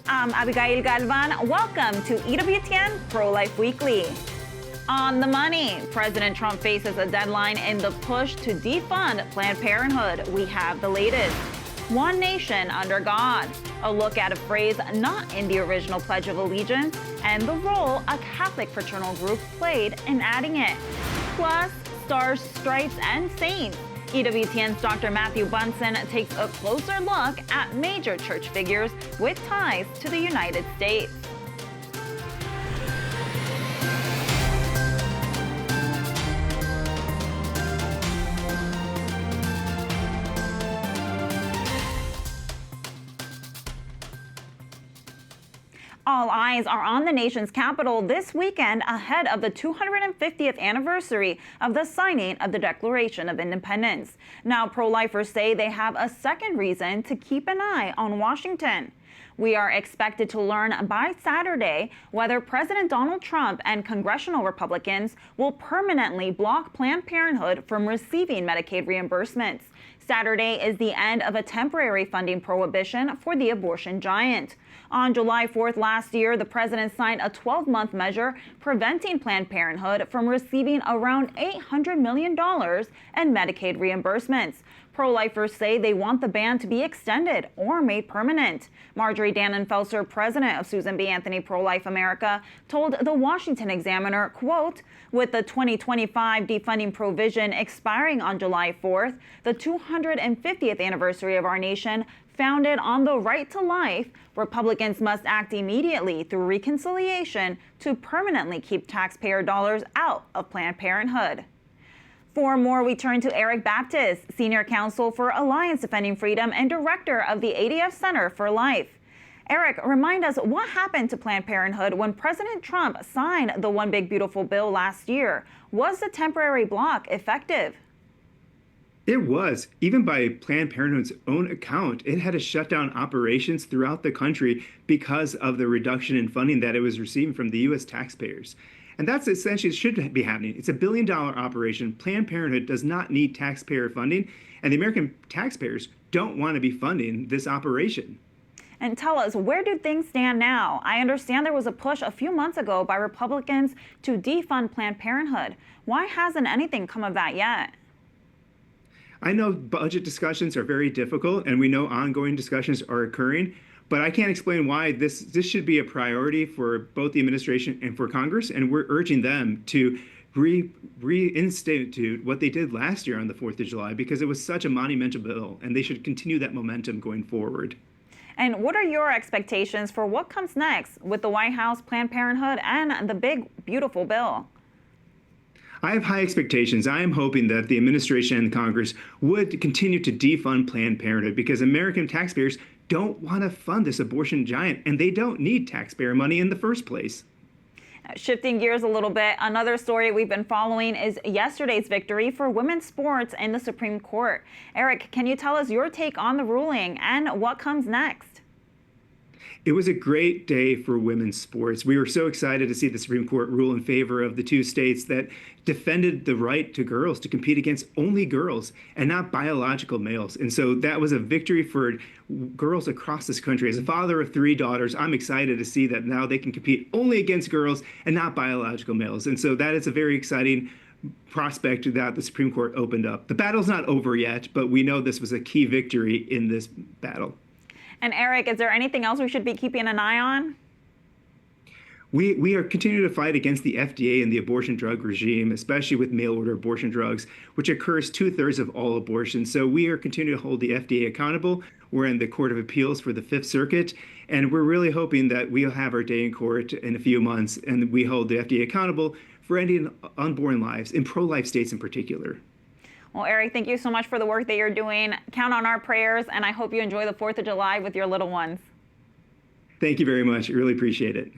I'm Abigail Galvan. Welcome to EWTN Pro-Life Weekly. On the money, President Trump faces a deadline in the push to defund Planned Parenthood. We have the latest. One nation under God. A look at a phrase not in the original Pledge of Allegiance and the role a Catholic fraternal group played in adding it. Plus, stars, stripes, and saints. EWTN's Dr. Matthew Bunson takes a closer look at major church figures with ties to the United States. All eyes are on the nation's capital this weekend ahead of the 250th anniversary of the signing of the Declaration of Independence. Now, pro-lifers say they have a second reason to keep an eye on Washington. We are expected to learn by Saturday whether President Donald Trump and congressional Republicans will permanently block Planned Parenthood from receiving Medicaid reimbursements. Saturday is the end of a temporary funding prohibition for the abortion giant. On July 4th last year, the president signed a 12-month measure preventing Planned Parenthood from receiving around $800 million in Medicaid reimbursements. Pro-lifers say they want the ban to be extended or made permanent. Marjorie Dannenfelser, president of Susan B. Anthony Pro-Life America, told the Washington Examiner, quote, with the 2025 defunding provision expiring on July 4th, the 250th anniversary of our nation, founded on the right to life, Republicans must act immediately through reconciliation to permanently keep taxpayer dollars out of Planned Parenthood. For more, we turn to Erik Baptist, Senior Counsel for Alliance Defending Freedom and Director of the ADF Center for Life. Erik, remind us what happened to Planned Parenthood when President Trump signed the One Big Beautiful Bill last year. Was the temporary block effective? It was. Even by Planned Parenthood's own account, it had to shut down operations throughout the country because of the reduction in funding that it was receiving from the U.S. taxpayers. And that's essentially should be happening. It's a billion-dollar operation. Planned Parenthood does not need taxpayer funding, and the American taxpayers don't want to be funding this operation. And tell us, where do things stand now? I understand there was a push a few months ago by Republicans to defund Planned Parenthood. Why hasn't anything come of that yet? I know budget discussions are very difficult, and we know ongoing discussions are occurring, but I can't explain why this should be a priority for both the administration and for Congress, and we're urging them to reinstitute what they did last year on the 4th of July because it was such a monumental bill, and they should continue that momentum going forward. And what are your expectations for what comes next with the White House, Planned Parenthood, and the big, beautiful bill? I have high expectations. I am hoping that the administration and Congress would continue to defund Planned Parenthood because American taxpayers don't want to fund this abortion giant, and they don't need taxpayer money in the first place. Shifting gears a little bit, another story we've been following is yesterday's victory for women's sports in the Supreme Court. Erik, can you tell us your take on the ruling and what comes next? It was a great day for women's sports. We were so excited to see the Supreme Court rule in favor of the two states that defended the right to girls to compete against only girls and not biological males. And so that was a victory for girls across this country. As a father of 3 daughters, I'm excited to see that now they can compete only against girls and not biological males. And so that is a very exciting prospect that the Supreme Court opened up. The battle's not over yet, but we know this was a key victory in this battle. And Erik, is there anything else we should be keeping an eye on? We are continuing to fight against the FDA and the abortion drug regime, especially with mail-order abortion drugs, which occurs 2/3 of all abortions. So we are continuing to hold the FDA accountable. We're in the Court of Appeals for the Fifth Circuit, and we're really hoping that we'll have our day in court in a few months, and we hold the FDA accountable for ending unborn lives in pro-life states in particular. Well, Erik, thank you so much for the work that you're doing. Count on our prayers, and I hope you enjoy the 4th of July with your little ones. Thank you very much. I really appreciate it.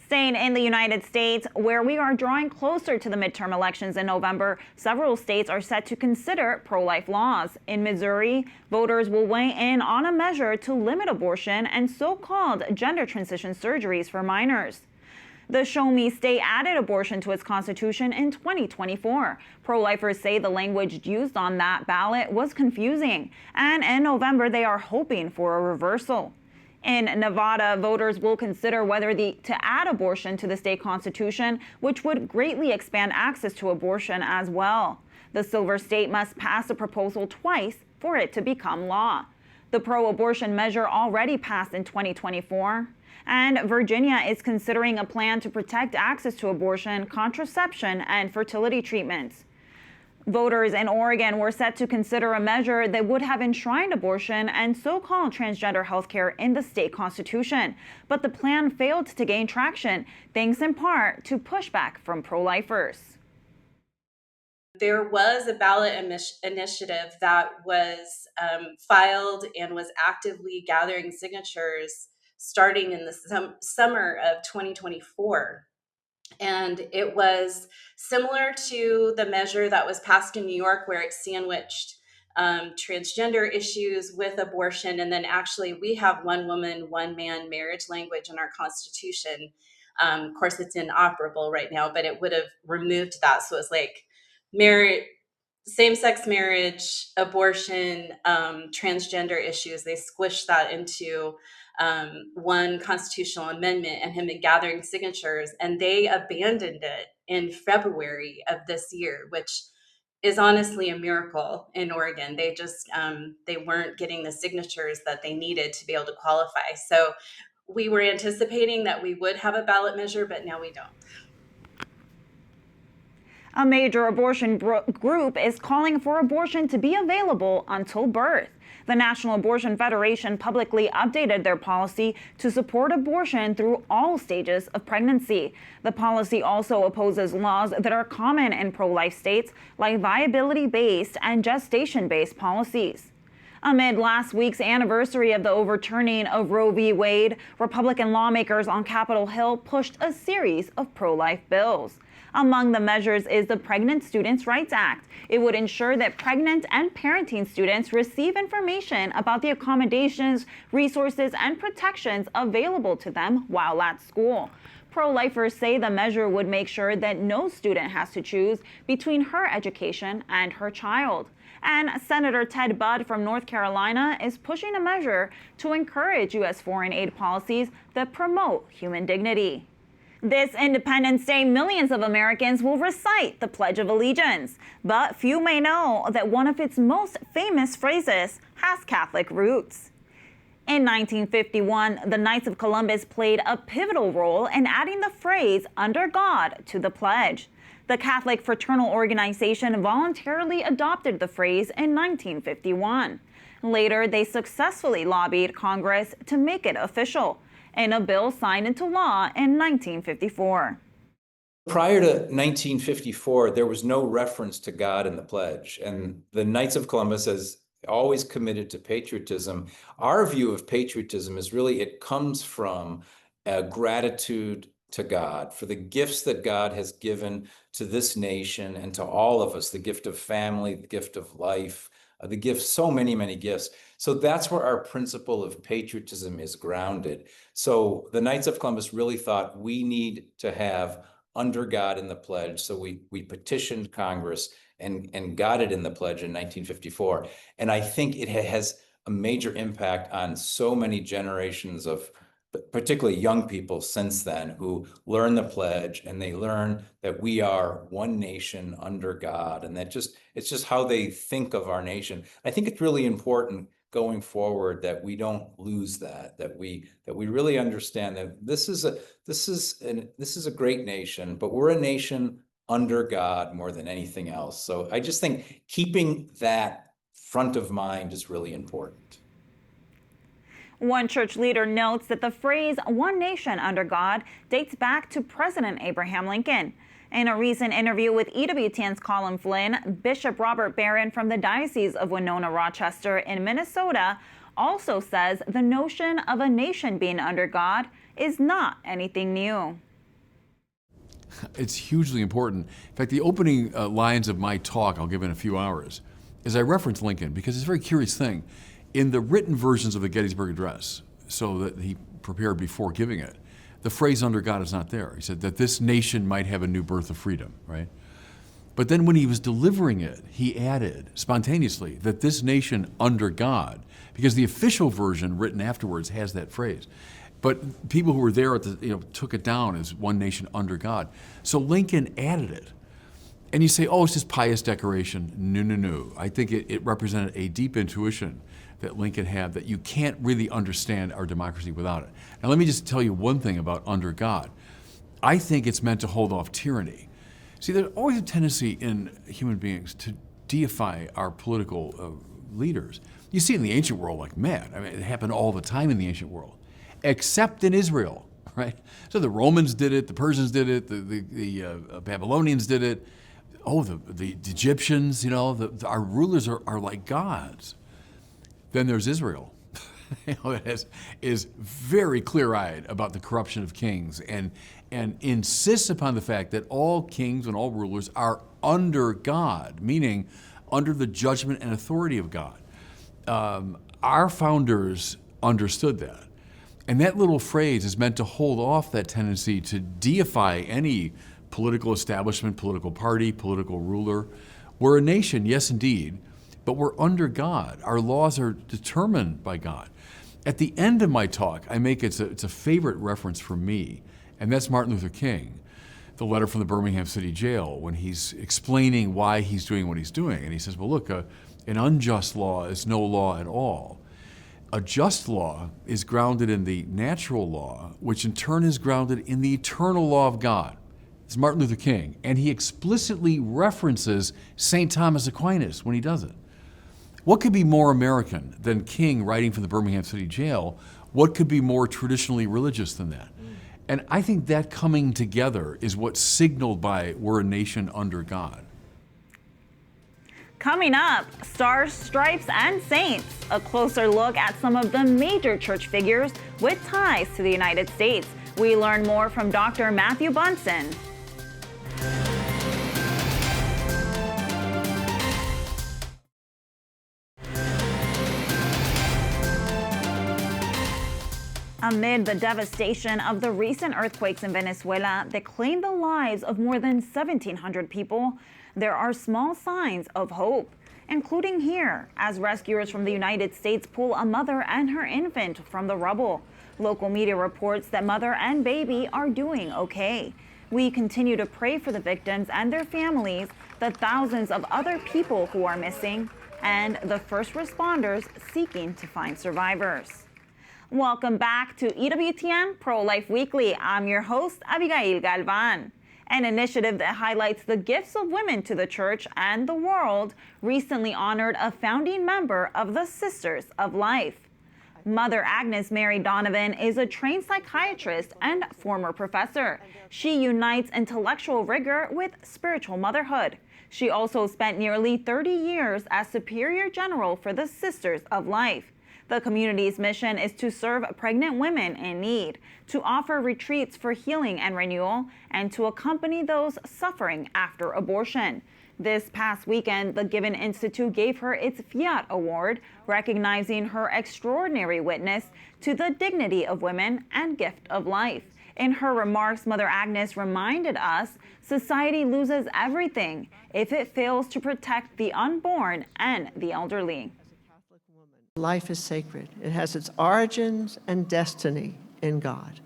Staying in the United States, where we are drawing closer to the midterm elections in November, several states are set to consider pro-life laws. In Missouri, voters will weigh in on a measure to limit abortion and so-called gender transition surgeries for minors. The Show Me state added abortion to its constitution in 2024. Pro-lifers say the language used on that ballot was confusing, and in November they are hoping for a reversal. In Nevada, voters will consider whether to add abortion to the state constitution, which would greatly expand access to abortion as well. The Silver State must pass a proposal twice for it to become law. The pro-abortion measure already passed in 2024. And Virginia is considering a plan to protect access to abortion, contraception, and fertility treatments. Voters in Oregon were set to consider a measure that would have enshrined abortion and so-called transgender health care in the state constitution. But the plan failed to gain traction, thanks in part to pushback from pro-lifers. There was a ballot initiative that was filed and was actively gathering signatures starting in the summer of 2024. And it was similar to the measure that was passed in New York, where it sandwiched transgender issues with abortion. And then actually we have one woman, one man marriage language in our Constitution. Of course, it's inoperable right now, but it would have removed that. So it's like marriage, same-sex marriage, abortion, transgender issues. They squished that into one constitutional amendment and him gathering signatures, and they abandoned it in February of this year, which is honestly a miracle in Oregon. They just they weren't getting the signatures that they needed to be able to qualify. So we were anticipating that we would have a ballot measure, but now we don't. A major abortion group is calling for abortion to be available until birth. The National Abortion Federation publicly updated their policy to support abortion through all stages of pregnancy. The policy also opposes laws that are common in pro-life states, like viability-based and gestation-based policies. Amid last week's anniversary of the overturning of Roe v. Wade, Republican lawmakers on Capitol Hill pushed a series of pro-life bills. Among the measures is the Pregnant Students' Rights Act. It would ensure that pregnant and parenting students receive information about the accommodations, resources, and protections available to them while at school. Pro-lifers say the measure would make sure that no student has to choose between her education and her child. And Senator Ted Budd from North Carolina is pushing a measure to encourage U.S. foreign aid policies that promote human dignity. This Independence Day, millions of Americans will recite the Pledge of Allegiance, but few may know that one of its most famous phrases has Catholic roots. In 1951, the Knights of Columbus played a pivotal role in adding the phrase "under God" to the pledge. The Catholic fraternal organization voluntarily adopted the phrase in 1951. Later, they successfully lobbied Congress to make it official in a bill signed into law in 1954. Prior to 1954, there was no reference to God in the pledge, and the Knights of Columbus has always committed to patriotism. Our view of patriotism is really, it comes from a gratitude to God for the gifts that God has given to this nation and to all of us, the gift of family, the gift of life, the gift, so many, many gifts. So that's where our principle of patriotism is grounded. So the Knights of Columbus really thought we need to have "under God" in the pledge. So we petitioned Congress and got it in the pledge in 1954. And I think it has a major impact on so many generations of particularly young people since then, who learn the pledge and they learn that we are one nation under God, and that it's just how they think of our nation. I think it's really important going forward that we don't lose that we really understand that this is a great nation, but we're a nation under God more than anything else. So I just think keeping that front of mind is really important. One church leader notes that the phrase "one nation under God" dates back to President Abraham Lincoln. In a recent interview with EWTN's Colin Flynn, Bishop Robert Barron from the Diocese of Winona-Rochester in Minnesota also says the notion of a nation being under God is not anything new. It's hugely important. In fact, the opening lines of my talk, I'll give in a few hours, is I reference Lincoln because it's a very curious thing. In the written versions of the Gettysburg Address, so that he prepared before giving it, the phrase "under God" is not there. He said that this nation might have a new birth of freedom, right? But then when he was delivering it, he added spontaneously that this nation under God, because the official version written afterwards has that phrase. But people who were there at the, took it down as one nation under God. So Lincoln added it. And you say, oh, it's just pious decoration. No, no, no. I think it represented a deep intuition that Lincoln had that you can't really understand our democracy without it. Now, let me just tell you one thing about under God. I think it's meant to hold off tyranny. See, there's always a tendency in human beings to deify our political leaders. You see it in the ancient world like mad. I mean, it happened all the time in the ancient world, except in Israel, right? So the Romans did it, the Persians did it, the Babylonians did it. Oh, the Egyptians, our rulers are like gods. Then there's Israel. That is very clear-eyed about the corruption of kings and insists upon the fact that all kings and all rulers are under God, meaning under the judgment and authority of God. Our founders understood that. And that little phrase is meant to hold off that tendency to deify any political establishment, political party, political ruler. We're a nation, yes, indeed, but we're under God. Our laws are determined by God. At the end of my talk, I make it's a favorite reference for me, and that's Martin Luther King, the letter from the Birmingham City Jail, when he's explaining why he's doing what he's doing. And he says, well, look, an unjust law is no law at all. A just law is grounded in the natural law, which in turn is grounded in the eternal law of God. It's Martin Luther King, and he explicitly references St. Thomas Aquinas when he does it. What could be more American than King writing from the Birmingham City Jail? What could be more traditionally religious than that? And I think that coming together is what's signaled by we're a nation under God. Coming up, Stars, Stripes, and Saints, a closer look at some of the major church figures with ties to the United States. We learn more from Dr. Matthew Bunson. Amid the devastation of the recent earthquakes in Venezuela that claimed the lives of more than 1,700 people, there are small signs of hope, including here, as rescuers from the United States pull a mother and her infant from the rubble. Local media reports that mother and baby are doing okay. We continue to pray for the victims and their families, the thousands of other people who are missing, and the first responders seeking to find survivors. Welcome back to EWTN Pro-Life Weekly. I'm your host, Abigail Galvan. An initiative that highlights the gifts of women to the church and the world recently honored a founding member of the Sisters of Life. Mother Agnes Mary Donovan is a trained psychiatrist and former professor. She unites intellectual rigor with spiritual motherhood. She also spent nearly 30 years as Superior General for the Sisters of Life. The community's mission is to serve pregnant women in need, to offer retreats for healing and renewal, and to accompany those suffering after abortion. This past weekend, the Given Institute gave her its Fiat Award, recognizing her extraordinary witness to the dignity of women and gift of life. In her remarks, Mother Agnes reminded us society loses everything if it fails to protect the unborn and the elderly. Life is sacred. It has its origins and destiny in God.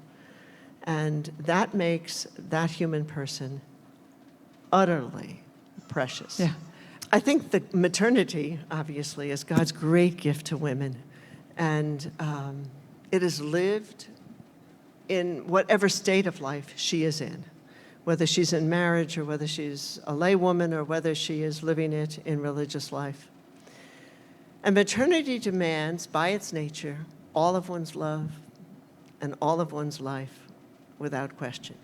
And that makes that human person utterly precious. Yeah. I think the maternity, obviously, is God's great gift to women. And it is lived in whatever state of life she is in, whether she's in marriage or whether she's a laywoman or whether she is living it in religious life. And maternity demands, by its nature, all of one's love and all of one's life, without question.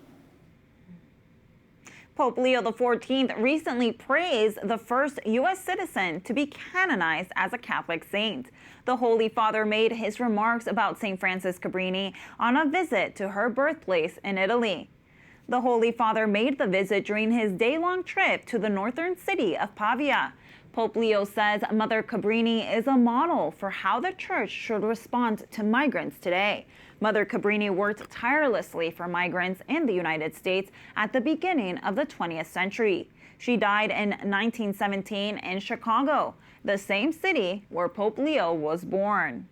Pope Leo XIV recently praised the first U.S. citizen to be canonized as a Catholic saint. The Holy Father made his remarks about St. Frances Cabrini on a visit to her birthplace in Italy. The Holy Father made the visit during his day-long trip to the northern city of Pavia. Pope Leo says Mother Cabrini is a model for how the Church should respond to migrants today. Mother Cabrini worked tirelessly for migrants in the United States at the beginning of the 20th century. She died in 1917 in Chicago, the same city where Pope Leo was born.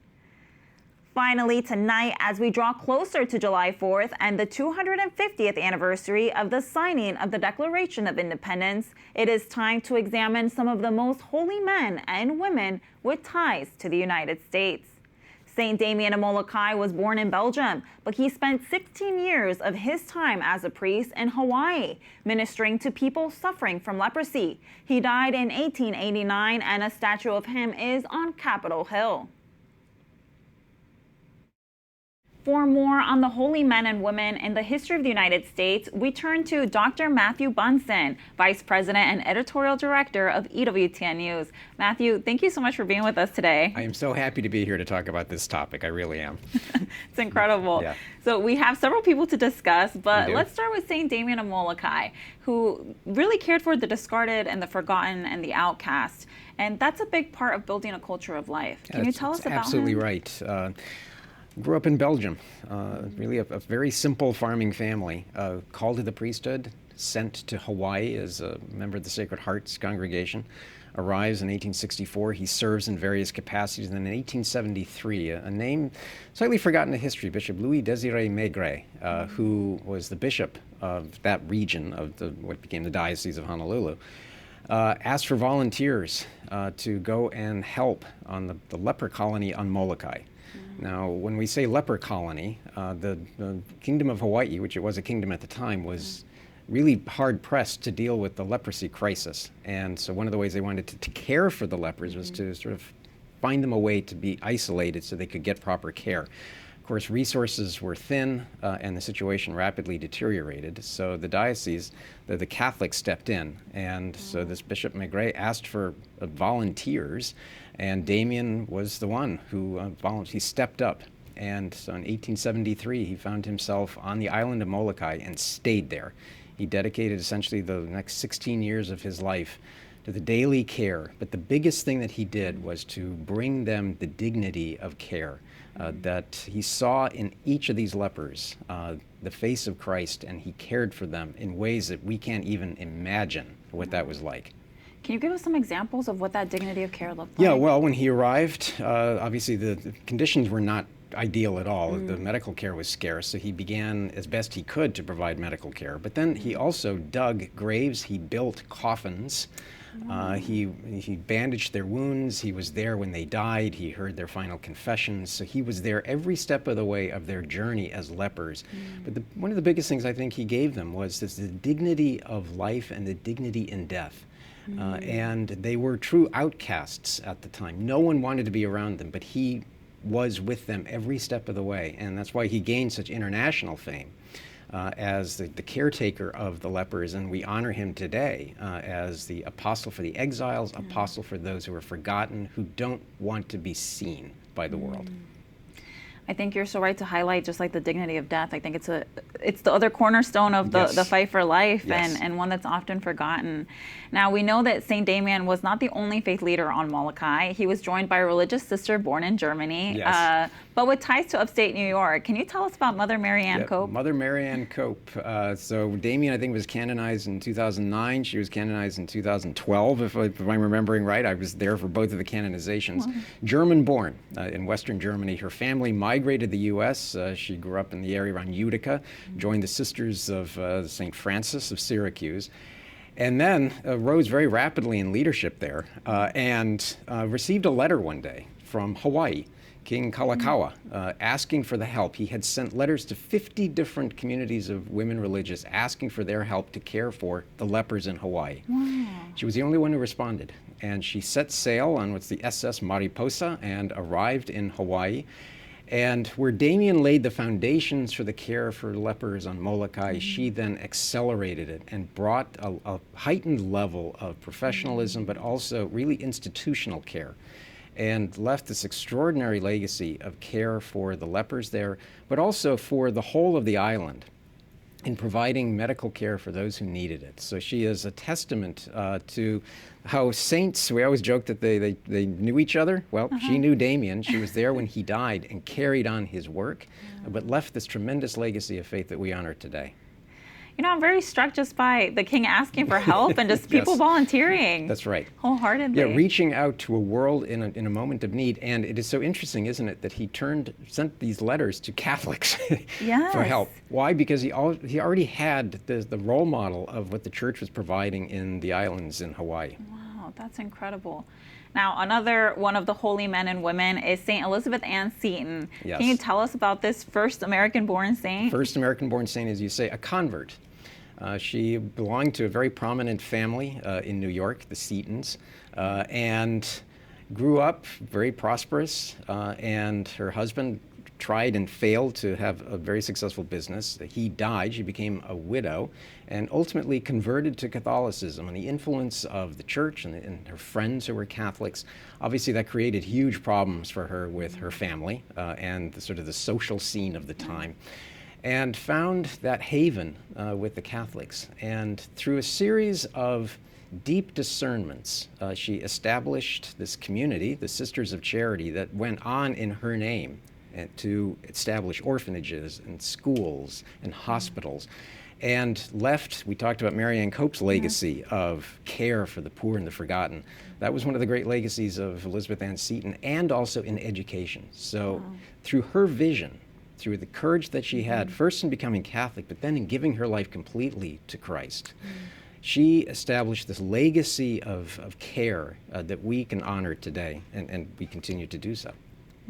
Finally, tonight, as we draw closer to July 4th and the 250th anniversary of the signing of the Declaration of Independence, it is time to examine some of the most holy men and women with ties to the United States. Saint Damien of Molokai was born in Belgium, but he spent 16 years of his time as a priest in Hawaii, ministering to people suffering from leprosy. He died in 1889, and a statue of him is on Capitol Hill. For more on the holy men and women in the history of the United States, we turn to Dr. Matthew Bunson, Vice President and Editorial Director of EWTN News. Matthew, thank you so much for being with us today. I am so happy to be here to talk about this topic. I really am. It's incredible. Yeah. So we have several people to discuss, but let's start with Saint Damien of Molokai, who really cared for the discarded and the forgotten and the outcast. And that's a big part of building a culture of life. Can you tell us about absolutely him? Right. Grew up in Belgium, really a very simple farming family, called to the priesthood, sent to Hawaii as a member of the Sacred Heart's congregation, arrives in 1864. He serves in various capacities. And then in 1873, a name slightly forgotten in history, Bishop Louis Désiré Maigret, who was the bishop of that region of what became the Diocese of Honolulu, asked for volunteers to go and help on the leper colony on Molokai. Now, when we say leper colony, the Kingdom of Hawaii, which it was a kingdom at the time, was really hard-pressed to deal with the leprosy crisis. And so one of the ways they wanted to care for the lepers was to sort of find them a way to be isolated so they could get proper care. Of course, resources were thin, and the situation rapidly deteriorated. So the diocese, the Catholics stepped in. And so this Bishop Maigret asked for volunteers, and Damien was the one who he stepped up. And so in 1873, he found himself on the island of Molokai and stayed there. He dedicated essentially the next 16 years of his life to the daily care. But the biggest thing that he did was to bring them the dignity of care, that he saw in each of these lepers the face of Christ, and he cared for them in ways that we can't even imagine what that was like. Can you give us some examples of what that dignity of care looked like? Yeah, well, when he arrived, obviously the conditions were not ideal at all. The medical care was scarce, so he began as best he could to provide medical care. But then he also dug graves, he built coffins, he bandaged their wounds, he was there when they died, he heard their final confessions, so he was there every step of the way of their journey as lepers. But one of the biggest things I think he gave them was the dignity of life and the dignity in death. And they were true outcasts at the time. No one wanted to be around them, but he was with them every step of the way. And that's why he gained such international fame as the caretaker of the lepers. And we honor him today as the apostle for the exiles, apostle for those who are forgotten, who don't want to be seen by the world. I think you're so right to highlight just like the dignity of death. I think it's the other cornerstone of the fight for life, and one that's often forgotten. Now, we know that St. Damien was not the only faith leader on Molokai. He was joined by a religious sister born in Germany, but with ties to upstate New York. Can you tell us about Mother Mary Ann Cope? Mother Mary Ann Cope. So Damien, I think, was canonized in 2009. She was canonized in 2012, if I'm remembering right. I was there for both of the canonizations. Wow. German-born in Western Germany. Her family migrated to the U.S. She grew up in the area around Utica, joined the Sisters of St. Francis of Syracuse, and then rose very rapidly in leadership there, and received a letter one day from Hawaii, King Kalakaua, asking for the help. He had sent letters to 50 different communities of women religious asking for their help to care for the lepers in Hawaii. Wow. She was the only one who responded, and she set sail on what's the SS Mariposa and arrived in Hawaii. And where Damien laid the foundations for the care for lepers on Molokai, she then accelerated it and brought a heightened level of professionalism, but also really institutional care, and left this extraordinary legacy of care for the lepers there, but also for the whole of the island in providing medical care for those who needed it. So she is a testament to how saints, we always joke that they knew each other. Well, she knew Damien. She was there when he died and carried on his work, but left this tremendous legacy of faith that we honor today. You know, I'm very struck just by the king asking for help and just people Yes. volunteering. That's right. Wholeheartedly. Yeah, reaching out to a world in a moment of need. And it is so interesting, isn't it, that he sent these letters to Catholics Yes. for help. Why? Because he already had the role model of what the church was providing in the islands in Hawaii. Wow, that's incredible. Now, another one of the holy men and women is St. Elizabeth Ann Seton. Yes. Can you tell us about this first American-born saint? First American-born saint, as you say, a convert. She belonged to a very prominent family in New York, the Setons, and grew up very prosperous, and her husband tried and failed to have a very successful business. He died, she became a widow, and ultimately converted to Catholicism. And the influence of the church and her friends who were Catholics, obviously that created huge problems for her with her family and the social scene of the time. And found that haven with the Catholics. And through a series of deep discernments, she established this community, the Sisters of Charity, that went on in her name to establish orphanages and schools and hospitals, and left, we talked about Mary Ann Cope's legacy of care for the poor and the forgotten. That was one of the great legacies of Elizabeth Ann Seton, and also in education. So through her vision, through the courage that she had, first in becoming Catholic, but then in giving her life completely to Christ, she established this legacy of care that we can honor today, and we continue to do so.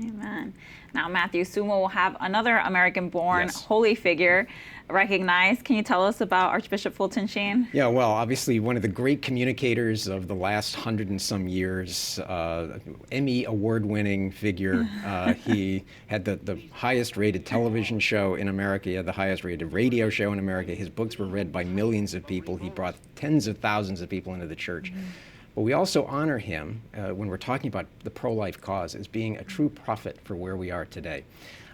Amen. Now, Matthew, soon we'll have another American-born Yes. holy figure recognized. Can you tell us about Archbishop Fulton Sheen? Yeah, well, obviously one of the great communicators of the last 100 and some years, Emmy award-winning figure. He had the highest rated television show in America. He had the highest rated radio show in America. His books were read by millions of people. He brought tens of thousands of people into the church. But we also honor him when we're talking about the pro-life cause as being a true prophet for where we are today.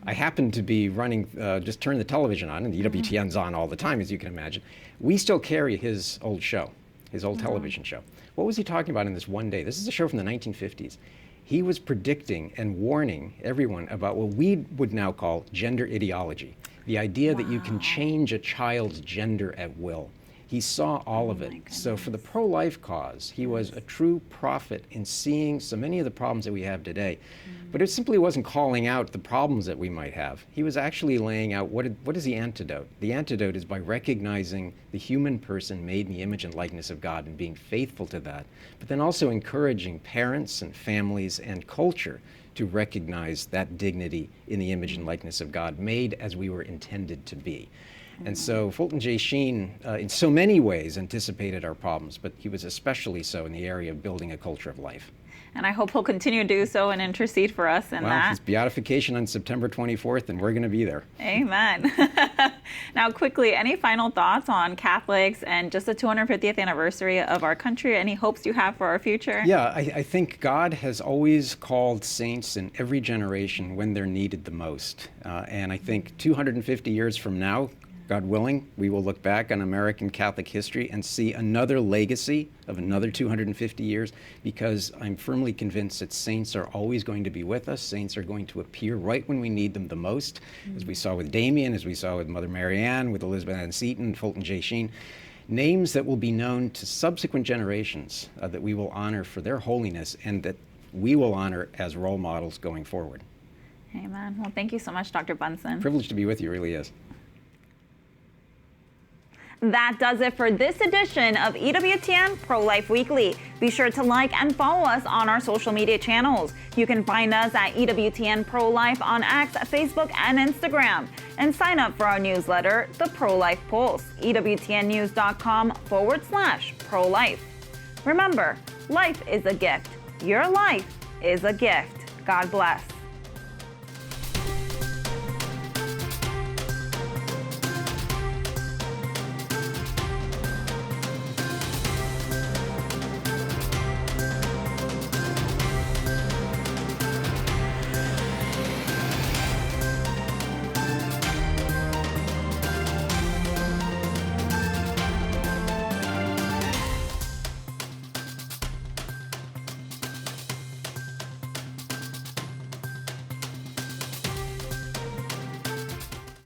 I happen to be running, just turn the television on, and the EWTN's on all the time, as you can imagine. We still carry his old show, his old television show. What was he talking about in this one day? This is a show from the 1950s. He was predicting and warning everyone about what we would now call gender ideology, the idea that you can change a child's gender at will. He saw all of it. So for the pro-life cause, he was a true prophet in seeing so many of the problems that we have today. But it simply wasn't calling out the problems that we might have. He was actually laying out what is the antidote. The antidote is by recognizing the human person made in the image and likeness of God and being faithful to that, but then also encouraging parents and families and culture to recognize that dignity in the image and likeness of God, made as we were intended to be. And so Fulton J. Sheen, in so many ways, anticipated our problems, but he was especially so in the area of building a culture of life. And I hope he'll continue to do so and intercede for us in that. His beatification on September 24th, and we're going to be there. Amen. Now, quickly, any final thoughts on Catholics and just the 250th anniversary of our country? Any hopes you have for our future? Yeah, I think God has always called saints in every generation when they're needed the most. And I think 250 years from now, God willing, we will look back on American Catholic history and see another legacy of another 250 years, because I'm firmly convinced that saints are always going to be with us. Saints are going to appear right when we need them the most, as we saw with Damien, as we saw with Mother Mary Ann, with Elizabeth Ann Seton, Fulton J. Sheen. Names that will be known to subsequent generations that we will honor for their holiness and that we will honor as role models going forward. Amen. Well, thank you so much, Dr. Bunson. Privileged to be with you, really is. That does it for this edition of EWTN Pro-Life Weekly. Be sure to like and follow us on our social media channels. You can find us at EWTN Pro-Life on X, Facebook, and Instagram. And sign up for our newsletter, The Pro-Life Pulse, EWTNnews.com/pro-life. Remember, life is a gift. Your life is a gift. God bless.